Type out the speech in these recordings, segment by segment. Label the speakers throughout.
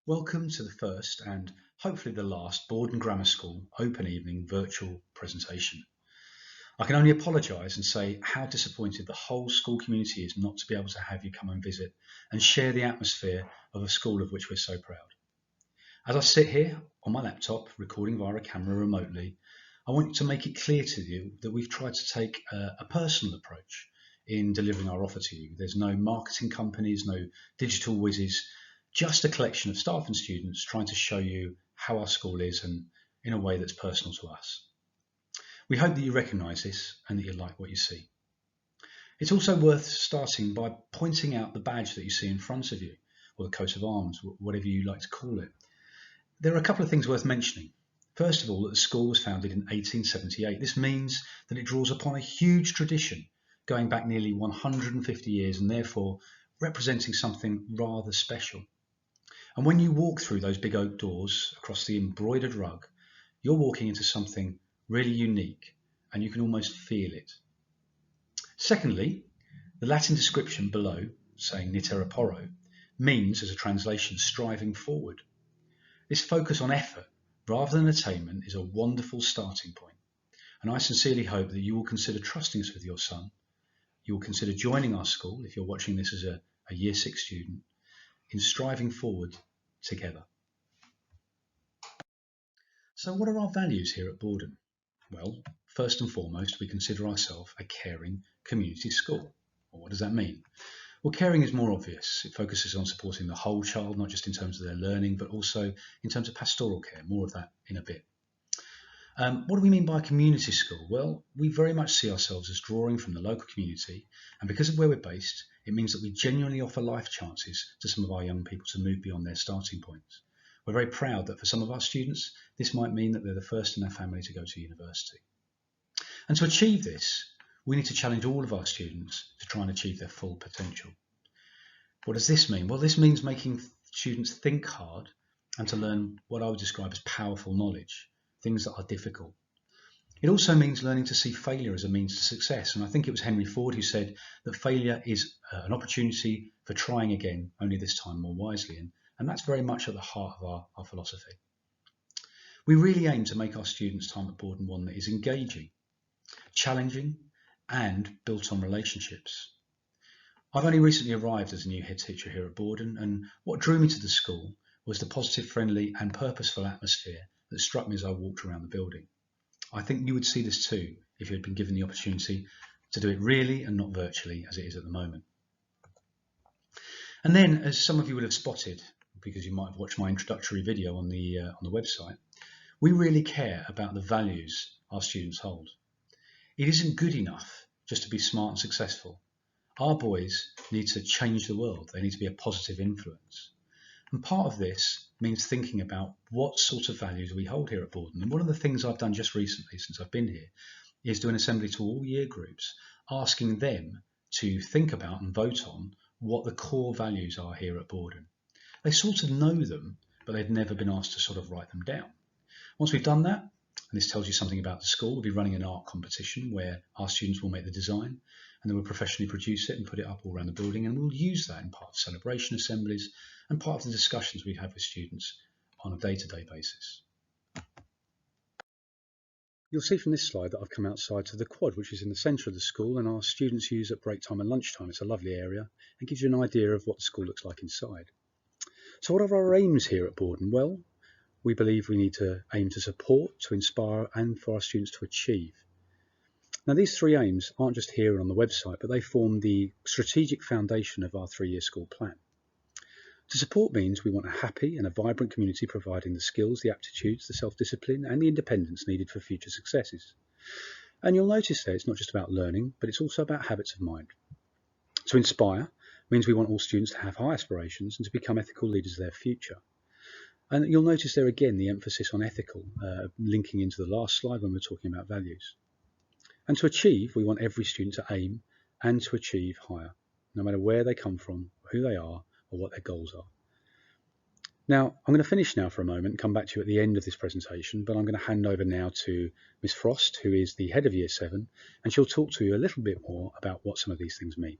Speaker 1: Welcome to the first and hopefully the last Borden Grammar School Open Evening virtual presentation. I can only apologise and say how disappointed the whole school community is not to be able to have you come and visit and share the atmosphere of a school of which we're so proud. As I sit here on my laptop recording via a camera remotely, I want to make it clear to you that we've tried to take a personal approach in delivering our offer to you. There's no marketing companies, no digital whizzes, just a collection of staff and students trying to show you how our school is and in a way that's personal to us. We hope that you recognise this and that you like what you see. It's also worth starting by pointing out the badge that you see in front of you, or the coat of arms, whatever you like to call it. There are a couple of things worth mentioning. First of all, that the school was founded in 1878. This means that it draws upon a huge tradition going back nearly 150 years and therefore representing something rather special. And when you walk through those big oak doors across the embroidered rug, you're walking into something really unique and you can almost feel it. Secondly, the Latin description below, saying nitere porro, means, as a translation, striving forward. This focus on effort rather than attainment is a wonderful starting point, and I sincerely hope that you will consider trusting us with your son. You will consider joining our school, if you're watching this as a Year 6 student, in striving forward together. So what are our values here at Borden? Well, first and foremost, we consider ourselves a caring community school. Well, what does that mean? Well, caring is more obvious. It focuses on supporting the whole child, not just in terms of their learning, but also in terms of pastoral care. More of that in a bit. What do we mean by a community school? Well, we very much see ourselves as drawing from the local community, and because of where we're based, it means that we genuinely offer life chances to some of our young people to move beyond their starting points. We're very proud that for some of our students, this might mean that they're the first in their family to go to university. And to achieve this, we need to challenge all of our students to try and achieve their full potential. What does this mean? Well, this means making students think hard and to learn what I would describe as powerful knowledge, things that are difficult. It also means learning to see failure as a means to success. And I think it was Henry Ford who said that failure is an opportunity for trying again, only this time more wisely. And that's very much at the heart of our philosophy. We really aim to make our students' time at Borden one that is engaging, challenging, and built on relationships. I've only recently arrived as a new head teacher here at Borden, and what drew me to the school was the positive, friendly, and purposeful atmosphere that struck me as I walked around the building. I think you would see this too if you had been given the opportunity to do it really and not virtually as it is at the moment. And then, as some of you will have spotted, because you might have watched my introductory video on the website, we really care about the values our students hold. It isn't good enough just to be smart and successful. Our boys need to change the world. They need to be a positive influence. And part of this means thinking about what sort of values we hold here at Borden. And one of the things I've done just recently since I've been here is do an assembly to all year groups, asking them to think about and vote on what the core values are here at Borden. They sort of know them, but they've never been asked to sort of write them down. Once we've done that, and this tells you something about the school, we'll be running an art competition where our students will make the design and then we'll professionally produce it and put it up all around the building, and we'll use that in part of celebration assemblies and part of the discussions we have with students on a day-to-day basis. You'll see from this slide that I've come outside to the quad, which is in the centre of the school and our students use at break time and lunchtime. It's a lovely area and gives you an idea of what the school looks like inside. So what are our aims here at Borden? Well, we believe we need to aim to support, to inspire, and for our students to achieve. Now, these three aims aren't just here on the website, but they form the strategic foundation of our 3-year school plan. To support means we want a happy and a vibrant community providing the skills, the aptitudes, the self-discipline, and the independence needed for future successes. And you'll notice there it's not just about learning, but it's also about habits of mind. To inspire means we want all students to have high aspirations and to become ethical leaders of their future. And you'll notice there again the emphasis on ethical, linking into the last slide when we're talking about values. And to achieve, we want every student to aim and to achieve higher, no matter where they come from, who they are, or what their goals are. Now, I'm going to finish now for a moment and come back to you at the end of this presentation, but I'm going to hand over now to Miss Frost, who is the head of Year 7, and she'll talk to you a little bit more about what some of these things mean.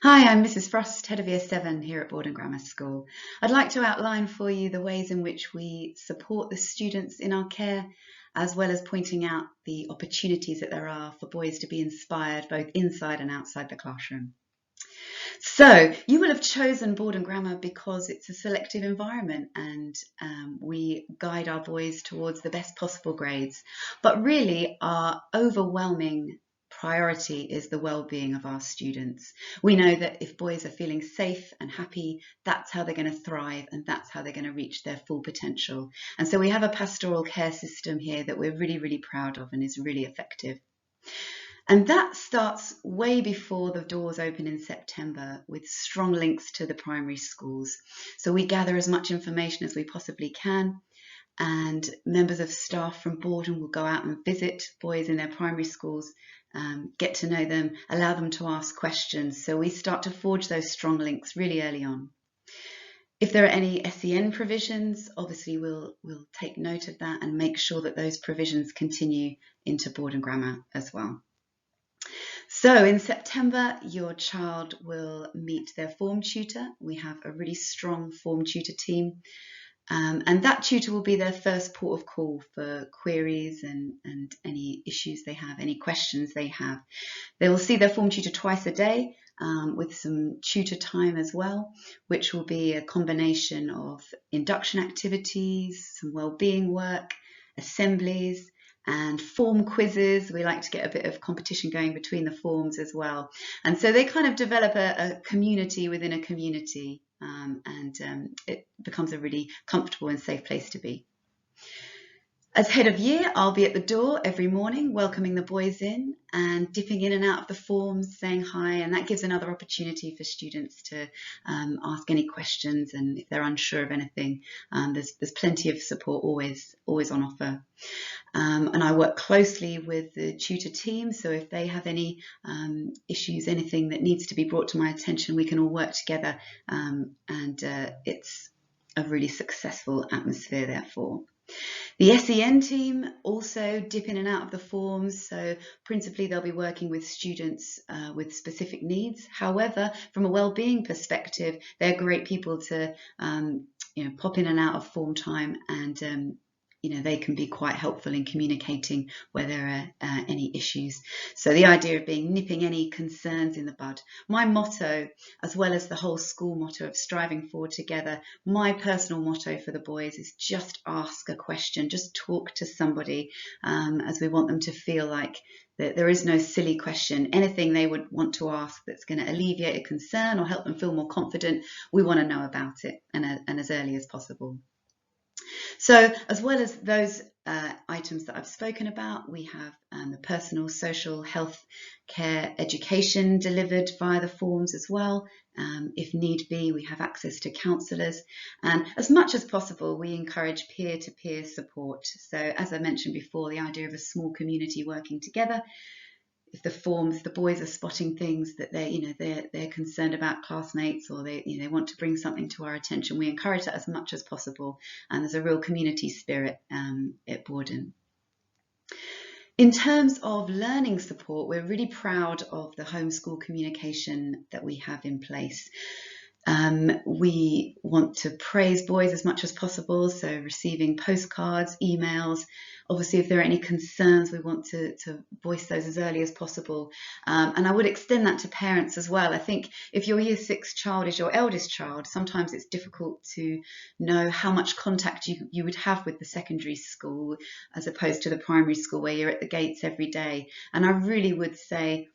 Speaker 2: Hi, I'm Mrs. Frost, Head of Year 7 here at Borden Grammar School. I'd like to outline for you the ways in which we support the students in our care, as well as pointing out the opportunities that there are for boys to be inspired both inside and outside the classroom. So, you will have chosen Borden Grammar because it's a selective environment and we guide our boys towards the best possible grades. But really, our overwhelming priority is the well-being of our students. We know that if boys are feeling safe and happy, that's how they're going to thrive and that's how they're going to reach their full potential. And so we have a pastoral care system here that we're really, really proud of and is really effective. And that starts way before the doors open in September with strong links to the primary schools. So we gather as much information as we possibly can, and members of staff from Borden will go out and visit boys in their primary schools, get to know them, allow them to ask questions. So we start to forge those strong links really early on. If there are any SEN provisions, obviously we'll take note of that and make sure that those provisions continue into Borden Grammar as well. So in September, your child will meet their form tutor. We have a really strong form tutor team. And that tutor will be their first port of call for queries and any issues they have, any questions they have. They will see their form tutor twice a day with some tutor time as well, which will be a combination of induction activities, some wellbeing work, assemblies, and form quizzes. We like to get a bit of competition going between the forms as well. And so they kind of develop a community within a community, and it becomes a really comfortable and safe place to be. As head of year, I'll be at the door every morning welcoming the boys in and dipping in and out of the forms, saying hi, and that gives another opportunity for students to ask any questions, and if they're unsure of anything, there's plenty of support always on offer. And I work closely with the tutor team, so if they have any issues, anything that needs to be brought to my attention, we can all work together, and it's a really successful atmosphere therefore. The SEN team also dip in and out of the forms, so principally they'll be working with students with specific needs. However, from a wellbeing perspective, they're great people to pop in and out of form time, and they can be quite helpful in communicating where there are any issues. So the idea of nipping any concerns in the bud. My motto, as well as the whole school motto of striving forward together, my personal motto for the boys is just ask a question, just talk to somebody, as we want them to feel like that there is no silly question. Anything they would want to ask that's going to alleviate a concern or help them feel more confident, we want to know about it, and as early as possible. So as well as those items that I've spoken about, we have the personal, social, health care education delivered via the forms as well. If need be, we have access to counsellors, and as much as possible, we encourage peer-to-peer support. So as I mentioned before, the idea of a small community working together. If the boys are spotting things that they're concerned about classmates, or they want to bring something to our attention, we encourage that as much as possible, and there's a real community spirit at Borden. In terms of learning support, we're really proud of the homeschool communication that we have in place. We want to praise boys as much as possible, so receiving postcards, emails. Obviously, if there are any concerns, we want to voice those as early as possible. And I would extend that to parents as well. I think if your Year 6 child is your eldest child, sometimes it's difficult to know how much contact you would have with the secondary school as opposed to the primary school where you're at the gates every day. And I really would say,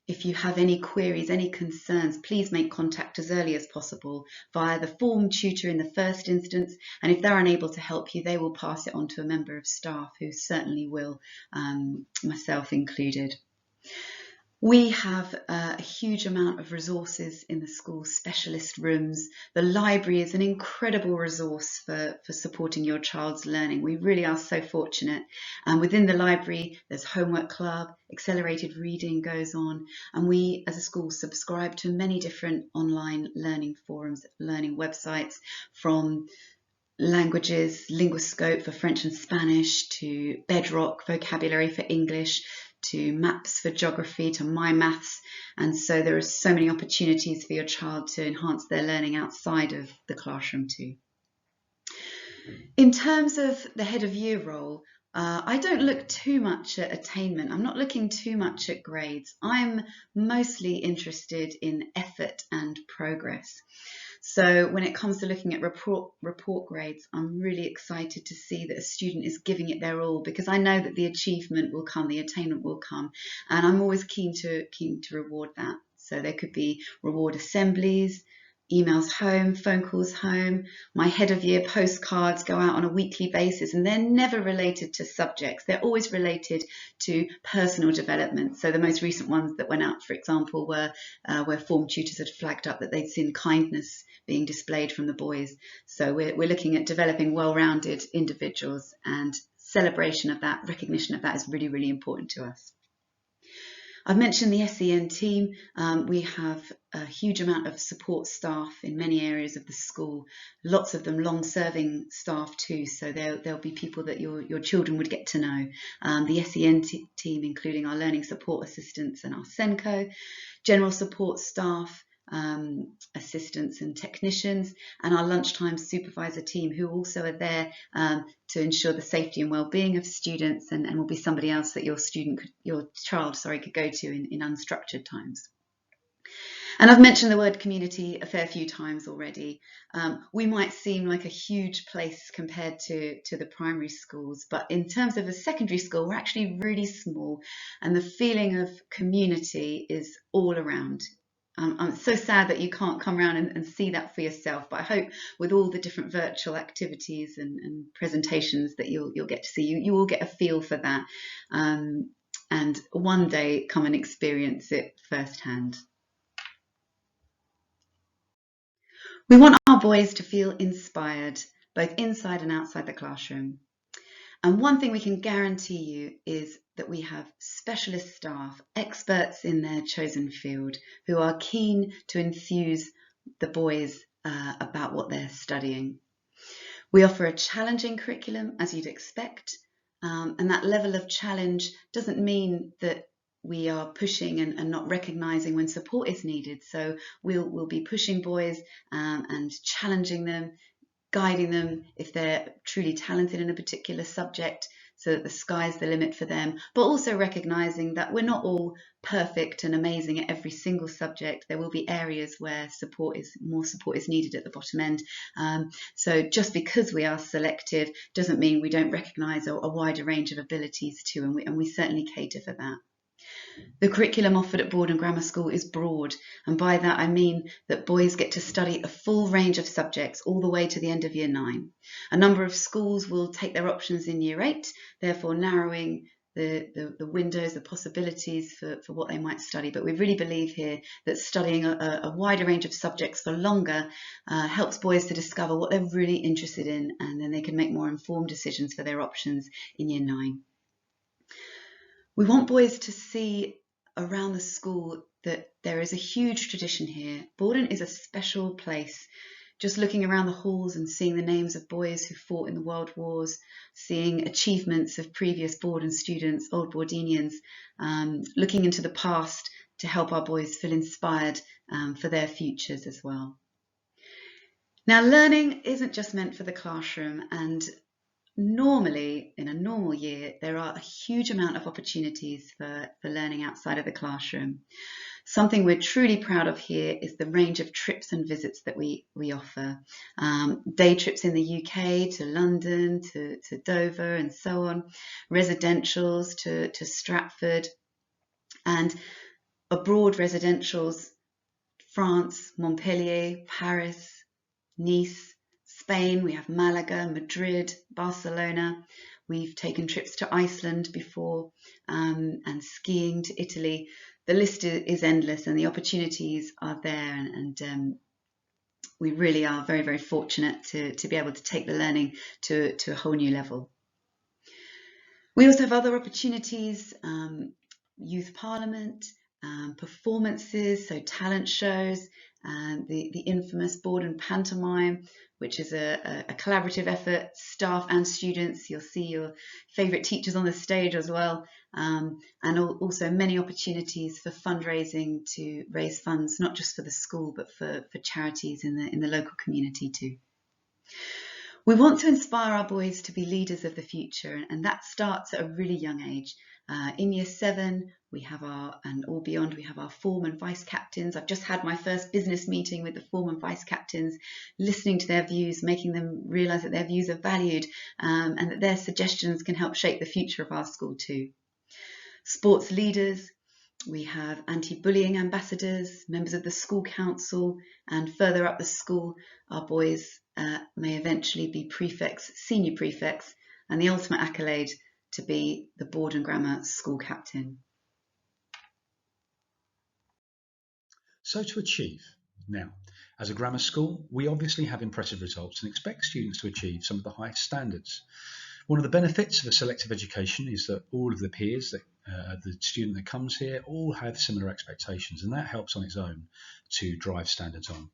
Speaker 2: if you have any queries, any concerns, please make contact as early as possible via the form tutor in the first instance. And if they're unable to help you, they will pass it on to a member of staff who certainly will, myself included. We have a huge amount of resources in the school, specialist rooms. The library is an incredible resource for supporting your child's learning. We really are so fortunate. And within the library, there's homework club, accelerated reading goes on. And we, as a school, subscribe to many different online learning forums, learning websites, from languages, Linguiscope for French and Spanish, to Bedrock vocabulary for English, to maps for geography, to My Maths. And so there are so many opportunities for your child to enhance their learning outside of the classroom too. In terms of the head of year role, I don't look too much at attainment. I'm not looking too much at grades. I'm mostly interested in effort and progress. So when it comes to looking at report grades, I'm really excited to see that a student is giving it their all, because I know that the achievement will come, the attainment will come, and I'm always keen to reward that. So there could be reward assemblies, emails home, phone calls home. My head of year postcards go out on a weekly basis, and they're never related to subjects. They're always related to personal development. So the most recent ones that went out, for example, were where form tutors had flagged up that they'd seen kindness being displayed from the boys. So we're looking at developing well-rounded individuals, and celebration of that, recognition of that is really, really important to us. I've mentioned the SEN team. We have a huge amount of support staff in many areas of the school, lots of them long-serving staff too, so there'll be people that your children would get to know. The SEN team, including our learning support assistants and our SENCO, general support staff, assistants and technicians, and our lunchtime supervisor team, who also are there to ensure the safety and well-being of students, and will be somebody else that your child could go to in unstructured times. And I've mentioned the word community a fair few times already. We might seem like a huge place compared to the primary schools, but in terms of a secondary school, we're actually really small, and the feeling of community is all around. I'm so sad that you can't come around and see that for yourself, but I hope with all the different virtual activities and presentations that you'll get to see, you will get a feel for that, and one day come and experience it firsthand. We want our boys to feel inspired, both inside and outside the classroom. And one thing we can guarantee you is that we have specialist staff, experts in their chosen field, who are keen to enthuse the boys about what they're studying. We offer a challenging curriculum, as you'd expect, and that level of challenge doesn't mean that we are pushing and not recognising when support is needed. So we'll be pushing boys and challenging them, guiding them if they're truly talented in a particular subject, so that the sky's the limit for them, but also recognising that we're not all perfect and amazing at every single subject. There will be areas where more support is needed at the bottom end. So just because we are selective doesn't mean we don't recognise a wider range of abilities too, and we certainly cater for that. The curriculum offered at Borden Grammar School is broad, and by that I mean that boys get to study a full range of subjects all the way to the end of Year 9. A number of schools will take their options in Year 8, therefore narrowing the windows, the possibilities for what they might study. But we really believe here that studying a wider range of subjects for longer helps boys to discover what they're really interested in, and then they can make more informed decisions for their options in Year 9. We want boys to see around the school that there is a huge tradition here. Borden is a special place. Just looking around the halls and seeing the names of boys who fought in the world wars, seeing achievements of previous Borden students, old Bordenians, looking into the past to help our boys feel inspired for their futures as well. Now, learning isn't just meant for the classroom, and normally, in a normal year, there are a huge amount of opportunities for learning outside of the classroom. Something we're truly proud of here is the range of trips and visits that we offer. Day trips in the UK to London, to Dover and so on, residentials to Stratford, and abroad residentials, France, Montpellier, Paris, Nice, Spain. We have Malaga, Madrid, Barcelona. We've taken trips to Iceland before, and skiing to Italy. The list is endless, and the opportunities are there, and we really are very, very fortunate to be able to take the learning to a whole new level. We also have other opportunities, youth parliament, performances, so talent shows, and the infamous Borden pantomime, which is a collaborative effort, staff and students. You'll see your favourite teachers on the stage as well, and also many opportunities for fundraising to raise funds, not just for the school, but for charities in the local community too. We want to inspire our boys to be leaders of the future, and that starts at a really young age. In year 7, we have and all beyond, we have our form and vice captains. I've just had my first business meeting with the form and vice captains, listening to their views, making them realise that their views are valued, and that their suggestions can help shape the future of our school too. Sports leaders, we have anti-bullying ambassadors, members of the school council, and further up the school, our boys may eventually be prefects, senior prefects, and the ultimate accolade to be the Borden Grammar school captain.
Speaker 1: So to achieve. Now, as a grammar school, we obviously have impressive results and expect students to achieve some of the highest standards. One of the benefits of a selective education is that all of the peers, the student that comes here, all have similar expectations, and that helps on its own to drive standards on.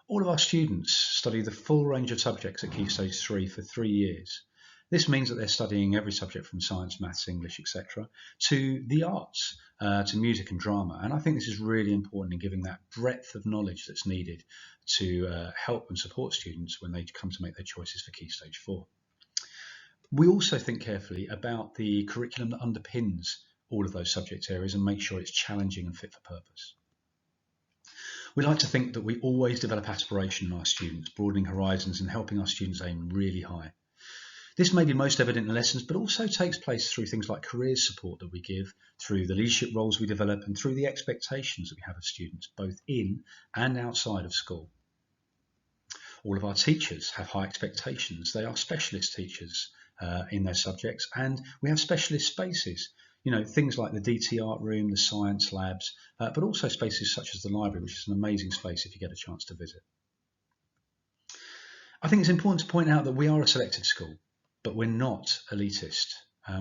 Speaker 1: All of our students study the full range of subjects at Key Stage 3 for 3 years. This means that they're studying every subject from science, maths, English, etc., to the arts, to music and drama. And I think this is really important in giving that breadth of knowledge that's needed to help and support students when they come to make their choices for Key Stage 4. We also think carefully about the curriculum that underpins all of those subject areas and make sure it's challenging and fit for purpose. We like to think that we always develop aspiration in our students, broadening horizons and helping our students aim really high. This may be most evident in lessons, but also takes place through things like careers support that we give, through the leadership roles we develop, and through the expectations that we have of students, both in and outside of school. All of our teachers have high expectations. They are specialist teachers in their subjects, and we have specialist spaces. You know, things like the DT art room, the science labs, but also spaces such as the library, which is an amazing space if you get a chance to visit. I think it's important to point out that we are a selected school, but we're not elitist.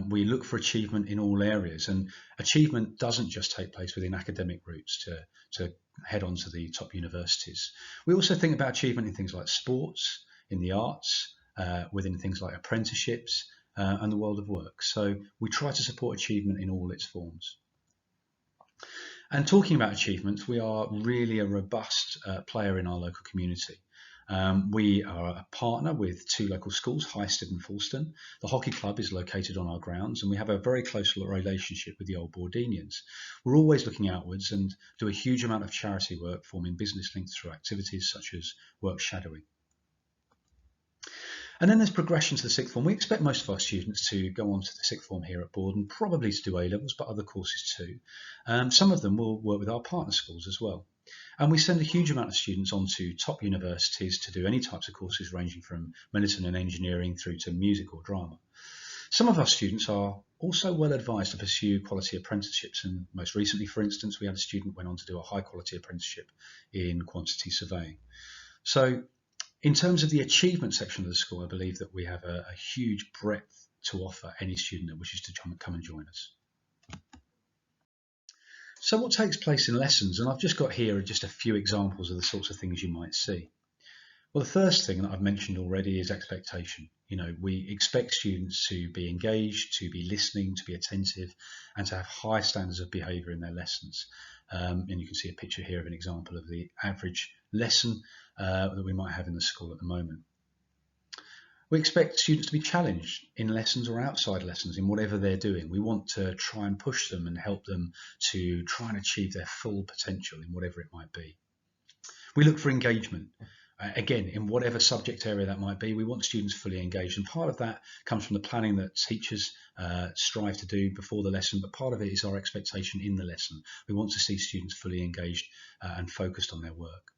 Speaker 1: We look for achievement in all areas, and achievement doesn't just take place within academic routes to head on to the top universities. We also think about achievement in things like sports, in the arts, within things like apprenticeships, and the world of work. So we try to support achievement in all its forms. And talking about achievements, we are really a robust player in our local community. We are a partner with 2 local schools, Highstead and Fulston. The hockey club is located on our grounds, and we have a very close relationship with the old Bordenians. We're always looking outwards and do a huge amount of charity work, forming business links through activities such as work shadowing. And then there's progression to the 6th form. We expect most of our students to go on to the 6th form here at Borden, probably to do A-levels, but other courses too. Some of them will work with our partner schools as well. And we send a huge amount of students on to top universities to do any types of courses ranging from medicine and engineering through to music or drama. Some of our students are also well advised to pursue quality apprenticeships, and most recently, for instance, we had a student went on to do a high quality apprenticeship in quantity surveying. So in terms of the achievement section of the school, I believe that we have a huge breadth to offer any student that wishes to come and join us. So what takes place in lessons? And I've just got here just a few examples of the sorts of things you might see. Well, the first thing that I've mentioned already is expectation. You know, we expect students to be engaged, to be listening, to be attentive, and to have high standards of behaviour in their lessons. And you can see a picture here of an example of the average lesson that we might have in the school at the moment. We expect students to be challenged in lessons or outside lessons in whatever they're doing. We want to try and push them and help them to try and achieve their full potential in whatever it might be. We look for engagement. Again, in whatever subject area that might be, we want students fully engaged, and part of that comes from the planning that teachers strive to do before the lesson, but part of it is our expectation in the lesson. We want to see students fully engaged and focused on their work.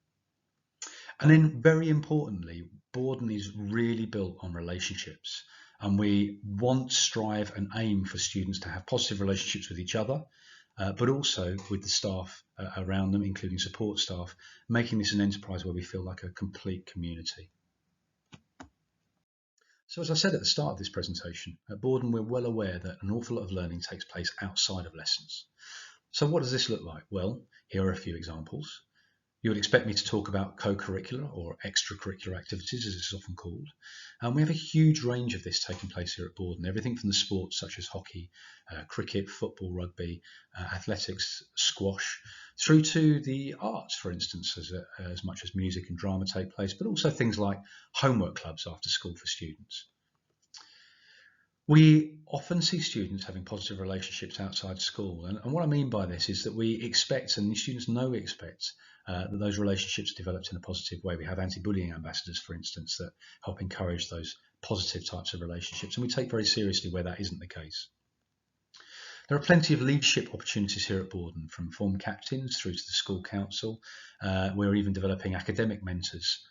Speaker 1: And then, very importantly, Borden is really built on relationships, and we want, strive and aim for students to have positive relationships with each other, but also with the staff around them, including support staff, making this an enterprise where we feel like a complete community. So as I said at the start of this presentation, at Borden we're well aware that an awful lot of learning takes place outside of lessons. So what does this look like? Well, here are a few examples. You would expect me to talk about co-curricular or extracurricular activities, as it's often called. And we have a huge range of this taking place here at Borden, everything from the sports such as hockey, cricket, football, rugby, athletics, squash, through to the arts, for instance, as much as music and drama take place, but also things like homework clubs after school for students. We often see students having positive relationships outside school, and what I mean by this is that we expect, and the students know we expect, that those relationships developed in a positive way. We have anti-bullying ambassadors, for instance, that help encourage those positive types of relationships, and we take very seriously where that isn't the case. There are plenty of leadership opportunities here at Borden, from form captains through to the school council. We're even developing academic mentors.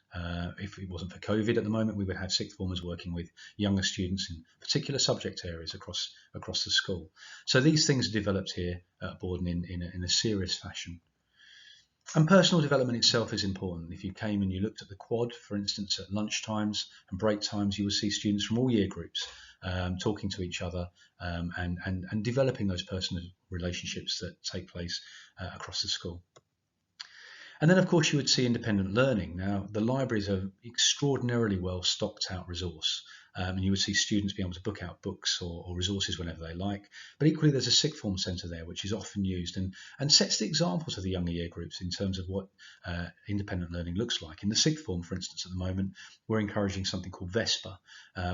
Speaker 1: If it wasn't for COVID at the moment, we would have sixth formers working with younger students in particular subject areas across the school. So these things are developed here at Borden in a serious fashion. And personal development itself is important. If you came and you looked at the quad, for instance, at lunch times and break times, you will see students from all year groups talking to each other and developing those personal relationships that take place across the school. And then, of course, you would see independent learning. Now, the library is an extraordinarily well stocked out resource, and you would see students be able to book out books or resources whenever they like. But equally, there's a sixth form centre there, which is often used and sets the example to the younger year groups in terms of what independent learning looks like. In the sixth form, for instance, at the moment, we're encouraging something called VESPA,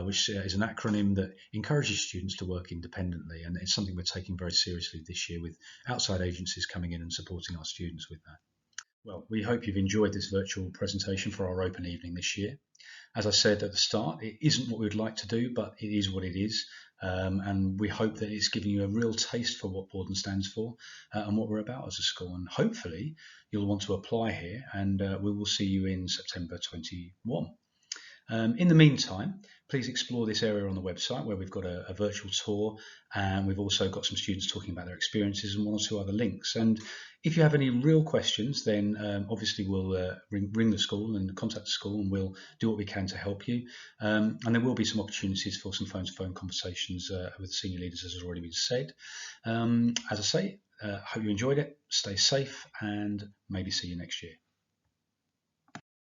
Speaker 1: which is an acronym that encourages students to work independently, and it's something we're taking very seriously this year, with outside agencies coming in and supporting our students with that. Well, we hope you've enjoyed this virtual presentation for our open evening this year. As I said at the start, it isn't what we'd like to do, but it is what it is. And we hope that it's giving you a real taste for what Borden stands for and what we're about as a school. And hopefully you'll want to apply here, and we will see you in September 21. In the meantime, please explore this area on the website, where we've got a virtual tour, and we've also got some students talking about their experiences and one or two other links. And if you have any real questions, then obviously we'll ring the school and contact the school, and we'll do what we can to help you. And there will be some opportunities for some phone-to-phone conversations with senior leaders, as has already been said. As I say, hope you enjoyed it. Stay safe, and maybe see you next year.